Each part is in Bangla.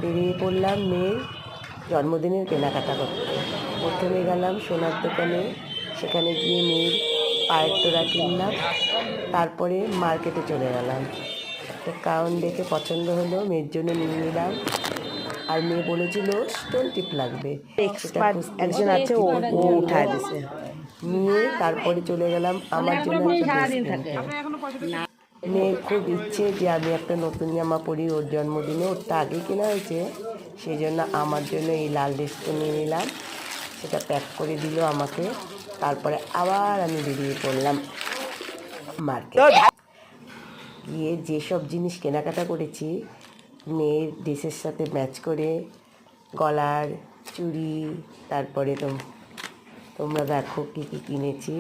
বেরিয়ে পড়লাম মেয়ের জন্মদিনের কেনাকাটা করতে। প্রথমে গেলাম সোনার দোকানে, সেখানে গিয়ে মেয়ের পায়ের তোড়া কিনলাম। তারপরে মার্কেটে চলে গেলাম, একটা গাউন দেখে পছন্দ হলো, মেয়ের জন্য নিয়ে নিলাম। আর মেয়ে বলেছিল স্টোন টিপ লাগবে, সেটা খুঁজতে একজন আছে, ও উঠায় দিছে। নিয়ে তারপরে চলে গেলাম আমার জন্য একটা ড্রেস কিনতে। মেয়ের খুব ইচ্ছে যে আমি একটা নতুন জামা পরি ওর জন্মদিনে, ওরটা আগে কেনা হয়েছে, সেই জন্য আমার জন্য এই লাল ড্রেসটা নিয়ে নিলাম। সেটা প্যাক করে দিল আমাকে। তারপরে আবার আমি বেরিয়ে পড়লাম মার্কেট। গিয়ে যেসব জিনিস কেনাকাটা করেছি মেয়ের ড্রেসের সাথে ম্যাচ করে, গলার চুড়ি, তারপরে তোমরা দেখো কী কী কিনেছি।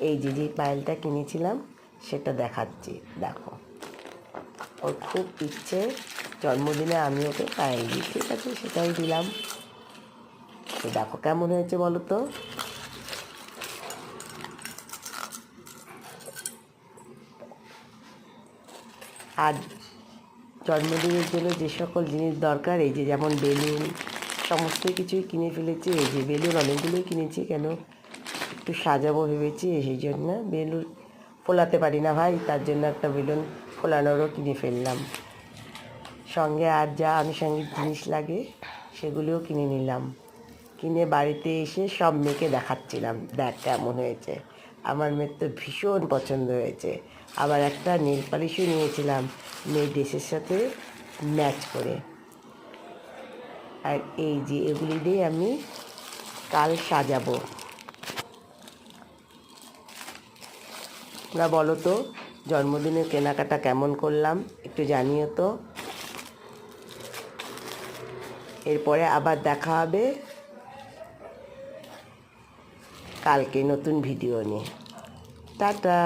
এই যে পায়েলটা কিনেছিলাম সেটা দেখাচ্ছি, দেখো। ওর খুব ইচ্ছে জন্মদিনে আমি ওকে পায়েল দিই, ঠিক আছে সেটাই দিলাম। তো দেখো কেমন হয়েছে বলো তো। আর জন্মদিনের জন্য যে সকল জিনিস দরকার, এই যে যেমন বেলুন, সমস্ত কিছুই কিনে ফেলেছি। এই যে বেলুন অনেকগুলোই কিনেছি, কেন একটু সাজাবো ভেবেছি, সেই জন্য বেলুন ফোলাতে পারি না ভাই, তার জন্য একটা বেলুন ফোলানোরও কিনে ফেললাম। সঙ্গে আর যা আনুষঙ্গিক জিনিস লাগে সেগুলোও কিনে নিলাম। কিনে বাড়িতে এসে সব মেয়েকে দেখাচ্ছিলাম, দেখ কেমন হয়েছে। আমার মেয়ের তো ভীষণ পছন্দ হয়েছে। আবার একটা নেল পালিশও নিয়েছিলাম মেয়ের ড্রেসের সাথে ম্যাচ করে। আর এই যে এগুলি দিয়ে আমি কাল সাজাবো। তোমরা বলো তো জন্মদিনের কেনাকাটা কেমন করলাম, একটু জানিও তো। এরপরে আবার দেখা হবে কালকে নতুন ভিডিও নিয়ে। টাটা।